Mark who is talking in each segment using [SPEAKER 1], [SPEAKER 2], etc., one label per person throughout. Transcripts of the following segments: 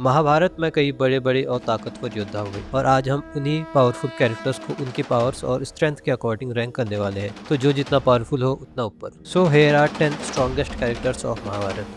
[SPEAKER 1] महाभारत में कई बड़े बड़े और ताकतवर योद्धा हुए और आज हम उन्हीं पावरफुल कैरेक्टर्स को उनके पावर्स और स्ट्रेंथ के अकॉर्डिंग रैंक करने वाले हैं। तो जो जितना पावरफुल हो उतना ऊपर। So here are 10 strongest characters of Mahabharata.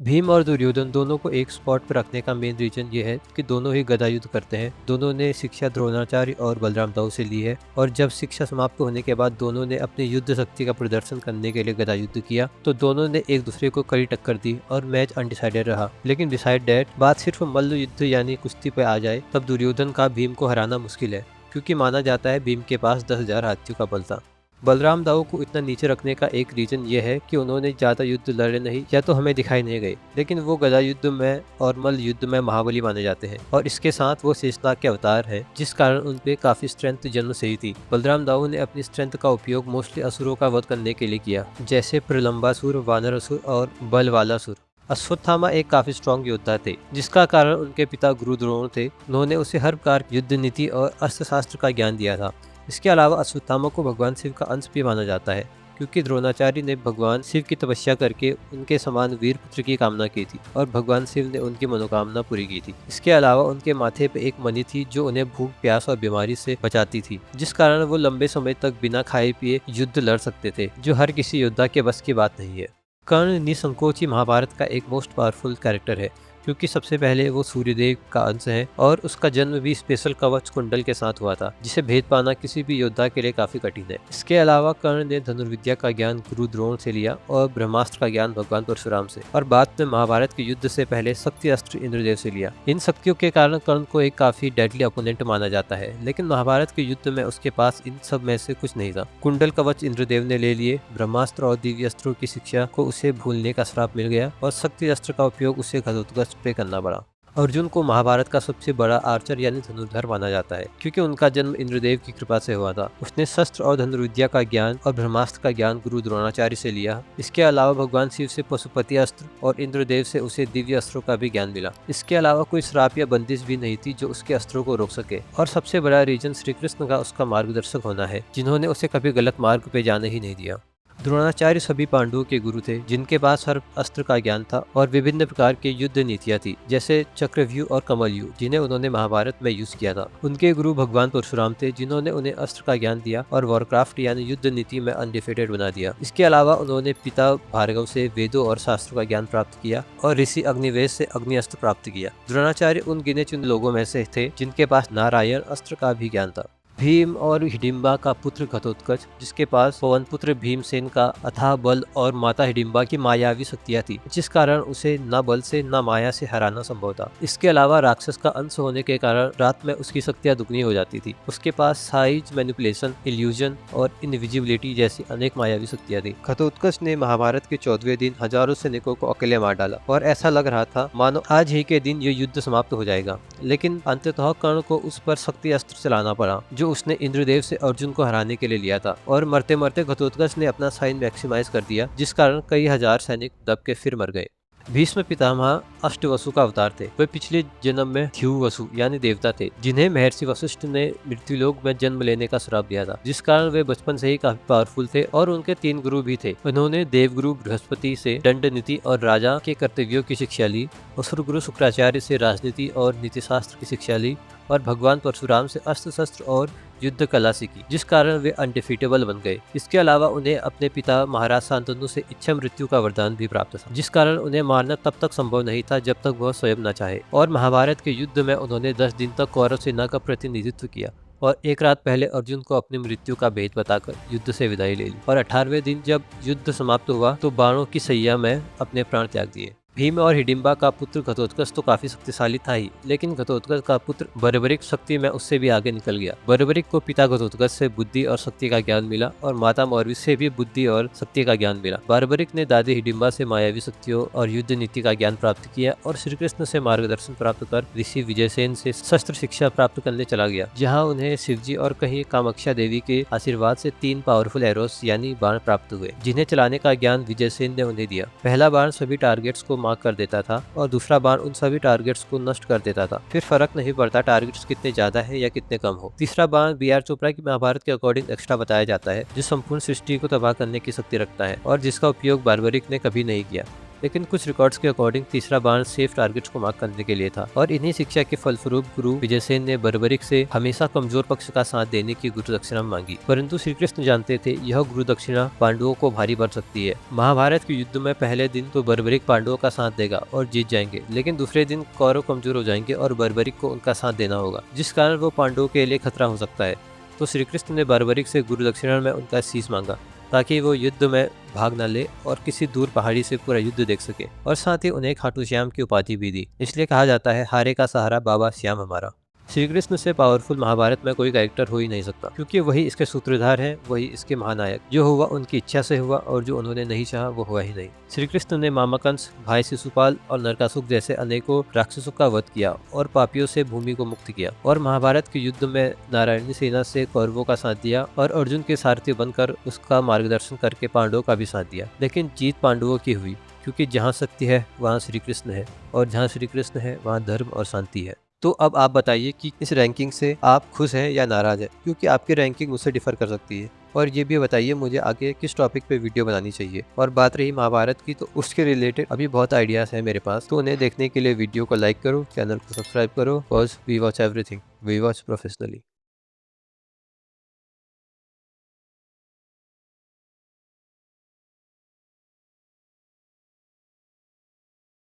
[SPEAKER 1] Bhim और दुर्योधन दोनों को एक स्पॉट पर रखने का मेन रीजन ये है कि दोनों ही गदा युद्ध करते हैं। दोनों ने शिक्षा द्रोणाचार्य और बलराम दाऊ से ली है और जब शिक्षा समाप्त होने के बाद दोनों ने अपनी युद्ध शक्ति का प्रदर्शन करने के लिए गदा युद्ध किया तो दोनों ने एक दूसरे को कड़ी टक्कर दी और मैच अनडिसाइडेड रहा। लेकिन डिसाइड दैट बात सिर्फ मल्ल युद्ध यानी कुश्ती पे आ जाए तब दुर्योधन का भीम को हराना मुश्किल है, क्योंकि माना जाता है भीम के पास 10,000 हाथियों का बल था। बलराम दाऊ को इतना नीचे रखने का एक रीजन ये है कि उन्होंने ज्यादा युद्ध लड़े नहीं या तो हमें दिखाई नहीं गए, लेकिन वो गदा युद्ध में और मल्ल युद्ध में महाबली माने जाते हैं और इसके साथ वो शेषनाग के अवतार हैं, जिस कारण उन पे काफी स्ट्रेंथ जन्म से ही थी। बलराम दाऊ ने अपनी स्ट्रेंथ का उपयोग मोस्टली असुरों का वध करने के लिए किया, जैसे प्रलंबासुर, वानरासुर और बलवालासुर। अश्वत्थामा एक काफी स्ट्रॉन्ग योद्धा थे, जिसका कारण उनके पिता गुरु द्रोण थे। उन्होंने उसे हर प्रकार की युद्ध नीति और अस्त्र शास्त्र का ज्ञान दिया था। इसके अलावा अश्वत्थामा को भगवान शिव का अंश भी माना जाता है, क्योंकि द्रोणाचार्य ने भगवान शिव की तपस्या करके उनके समान वीर पुत्र की कामना की थी और भगवान शिव ने उनकी मनोकामना पूरी की थी। इसके अलावा उनके माथे पे एक मणि थी जो उन्हें भूख, प्यास और बीमारी से बचाती थी, जिस कारण वो लंबे समय तक बिना खाए पिए युद्ध लड़ सकते थे, जो हर किसी योद्धा के बस की बात नहीं है। कर्ण निसंकोची महाभारत का एक मोस्ट पावरफुल कैरेक्टर है, क्योंकि सबसे पहले वो सूर्यदेव का अंश है और उसका जन्म भी स्पेशल कवच कुंडल के साथ हुआ था, जिसे भेद पाना किसी भी योद्धा के लिए काफी कठिन है। इसके अलावा कर्ण ने धनुर्विद्या का ज्ञान गुरु द्रोण से लिया और ब्रह्मास्त्र का ज्ञान भगवान परशुराम से, और बाद में महाभारत के युद्ध से पहले शक्ति अस्त्र इंद्रदेव से लिया। इन शक्तियों के कारण कर्ण को एक काफी डेडली अपोनेंट माना जाता है, लेकिन महाभारत के युद्ध में उसके पास इन सब में से कुछ नहीं था। कुंडल कवच इंद्रदेव ने ले लिए, ब्रह्मास्त्र और दिव्य अस्त्रों की शिक्षा को उसे भूलने का श्राप मिल गया और शक्ति अस्त्र का उपयोग उसे घटोत्कच पे करना पड़ा। अर्जुन को महाभारत का सबसे बड़ा आर्चर यानी धनुर्धर माना जाता है, क्योंकि उनका जन्म इंद्रदेव की कृपा से हुआ था। उसने शस्त्र और धनुर्विद्या का ज्ञान और ब्रह्मास्त्र का ज्ञान गुरु द्रोणाचार्य से लिया। इसके अलावा भगवान शिव से पशुपति अस्त्र और इंद्रदेव से उसे दिव्य अस्त्रों का भी ज्ञान मिला। इसके अलावा कोई श्राप या बंदिश भी नहीं थी जो उसके अस्त्रों को रोक सके, और सबसे बड़ा रीजन श्री कृष्ण का उसका मार्गदर्शक होना है, जिन्होंने उसे कभी गलत मार्ग पे जाने ही नहीं दिया। द्रोणाचार्य सभी पांडवों के गुरु थे, जिनके पास हर अस्त्र का ज्ञान था और विभिन्न प्रकार की युद्ध नीतियां थी, जैसे चक्रव्यूह और कमलव्यूह, जिन्हें उन्होंने महाभारत में यूज किया था। उनके गुरु भगवान परशुराम थे, जिन्होंने उन्हें अस्त्र का ज्ञान दिया और वॉरक्राफ्ट यानी युद्ध नीति में अनडिफिटेड बना दिया। इसके अलावा उन्होंने पिता भार्गव से वेदों और शास्त्रों का ज्ञान प्राप्त किया और ऋषि अग्निवेश से अग्नि अस्त्र प्राप्त किया। द्रोणाचार्य उन गिने चुने लोगों में से थे जिनके पास नारायण अस्त्र का भी ज्ञान था। भीम और हिडिंबा का पुत्र घटोत्कच, जिसके पास पवन पुत्र भीमसेन का अथाह बल और माता हिडिंबा की मायावी शक्तियां थी, जिस कारण उसे न बल से न माया से हराना संभव था। इसके अलावा राक्षस का अंश होने के कारण रात में उसकी शक्तियां दुगनी हो जाती थी। उसके पास साइज मैनिपुलेशन, इल्यूजन और इनविजिबिलिटी जैसी अनेक मायावी शक्तियां थी। घटोत्कच ने महाभारत के 14वें दिन हजारों सैनिकों को अकेले मार डाला और ऐसा लग रहा था मानो आज ही के दिन ये युद्ध समाप्त हो जाएगा, लेकिन अंततः कर्ण को उस पर शक्ति अस्त्र चलाना पड़ा, जो उसने इंद्रदेव से अर्जुन को हराने के लिए लिया था, और मरते मरते घटोत्कच ने अपना साइन मैक्सिमाइज कर दिया, जिस कारण कई हजार सैनिक दब के फिर मर गए। भीष्म पितामह अष्टवसु का अवतार थे। वे पिछले जन्म में ध्युवसु यानी देवता थे, जिन्हें महर्षि वशिष्ठ ने मृत्युलोक में जन्म लेने का श्राप दिया था, जिस कारण वे बचपन से ही काफी पावरफुल थे और उनके 3 गुरु भी थे। उन्होंने देवगुरु बृहस्पति से दंड नीति और राजा के कर्तव्यों की शिक्षा ली, असुर गुरु शुक्राचार्य से राजनीति और नीति शास्त्र की शिक्षा ली और भगवान परशुराम से अस्त्र शस्त्र और युद्ध कला सीखी, जिस कारण वे अनडिफीटेबल बन गए। इसके अलावा उन्हें अपने पिता महाराज शांतनु से इच्छा मृत्यु का वरदान भी प्राप्त था, जिस कारण उन्हें मारना तब तक संभव नहीं था जब तक वह स्वयं न चाहे। और महाभारत के युद्ध में उन्होंने 10 दिन तक कौरव सेना का प्रतिनिधित्व किया और एक रात पहले अर्जुन को अपनी मृत्यु का भेद बताकर युद्ध से विदाई ले ली, और 18वें दिन जब युद्ध समाप्त हुआ तो बाणों की सैया में अपने प्राण त्याग दिए। भीम और हिडिंबा का पुत्र घटोत्कच तो काफी शक्तिशाली था ही, लेकिन घटोत्कच का पुत्र बर्बरिक शक्ति में उससे भी आगे निकल गया। बर्बरिक को पिता घटोत्कच से बुद्धि और शक्ति का ज्ञान मिला और माता मौरवी से भी बुद्धि और शक्ति का ज्ञान मिला। बर्बरिक ने दादी हिडिंबा से मायावी शक्तियों और युद्ध नीति का ज्ञान प्राप्त किया और श्री कृष्ण से मार्गदर्शन प्राप्त कर ऋषि विजयसेन से शस्त्र शिक्षा प्राप्त करने चला गया, जहाँ उन्हें शिवजी और कहीं कामाक्षा देवी के आशीर्वाद से 3 पावरफुल एरोस यानी बाण प्राप्त हुए, जिन्हें चलाने का ज्ञान विजयसेन ने उन्हें दिया। पहला बाण सभी टारगेट्स को मार्क कर देता था और दूसरा बाण उन सभी टारगेट्स को नष्ट कर देता था, फिर फर्क नहीं पड़ता टारगेट्स कितने ज्यादा है या कितने कम हो। तीसरा बाण बी.आर. चोपड़ा की महाभारत के अकॉर्डिंग एक्स्ट्रा बताया जाता है, जो संपूर्ण सृष्टि को तबाह करने की शक्ति रखता है और जिसका उपयोग बार्बरिक ने कभी नहीं किया। लेकिन कुछ रिकॉर्ड्स के अकॉर्डिंग तीसरा बाण सेफ टारगेट्स को मार्क करने के लिए था। और इन्हीं शिक्षा के फलस्वरूप गुरु विजयसेन ने बर्बरिक से हमेशा कमजोर पक्ष का साथ देने की गुरु दक्षिणा मांगी, परंतु श्री कृष्ण जानते थे यह गुरु दक्षिणा पांडवों को भारी पड़ सकती है। महाभारत के युद्ध में पहले दिन तो बर्बरिक पांडवों का साथ देगा और जीत जाएंगे, लेकिन दूसरे दिन कौरव कमजोर हो जाएंगे और बर्बरिक को उनका साथ देना होगा, जिस कारण वो पांडवों के लिए खतरा हो सकता है। तो श्री कृष्ण ने बर्बरिक से गुरु दक्षिणा में उनका शीश मांगा, ताकि वो युद्ध में भाग न ले और किसी दूर पहाड़ी से पूरा युद्ध देख सके। और साथ ही उन्हें खाटू श्याम की उपाधि भी दी। इसलिए कहा जाता है हारे का सहारा बाबा श्याम हमारा। श्री कृष्ण से पावरफुल महाभारत में कोई कैरेक्टर हो ही नहीं सकता, क्योंकि वही इसके सूत्रधार हैं, वही इसके महानायक। जो हुआ उनकी इच्छा से हुआ और जो उन्होंने नहीं चाहा वो हुआ ही नहीं। श्री कृष्ण ने मामा कंस, भाई शिशुपाल और नरकासुर जैसे अनेकों राक्षसों का वध किया और पापियों से भूमि को मुक्त किया। और महाभारत के युद्ध में नारायणी सेना से कौरवों का साथ दिया और अर्जुन के सारथी बनकर उसका मार्गदर्शन करके पांडवों का भी साथ दिया। लेकिन जीत पांडवों की हुई, क्योंकि जहाँ सत्य है वहाँ श्री कृष्ण है, और जहाँ श्री कृष्ण है वहाँ धर्म और शांति है। तो अब आप बताइए कि इस रैंकिंग से आप खुश हैं या नाराज हैं, क्योंकि आपकी रैंकिंग मुझसे डिफर कर सकती है। और ये भी बताइए मुझे आगे किस टॉपिक पे वीडियो बनानी चाहिए। और बात रही महाभारत की, तो उसके रिलेटेड अभी बहुत आइडियाज हैं मेरे पास, तो उन्हें देखने के लिए वीडियो को लाइक करो, चैनल को सब्सक्राइब करो, because we watch everything, we watch professionally.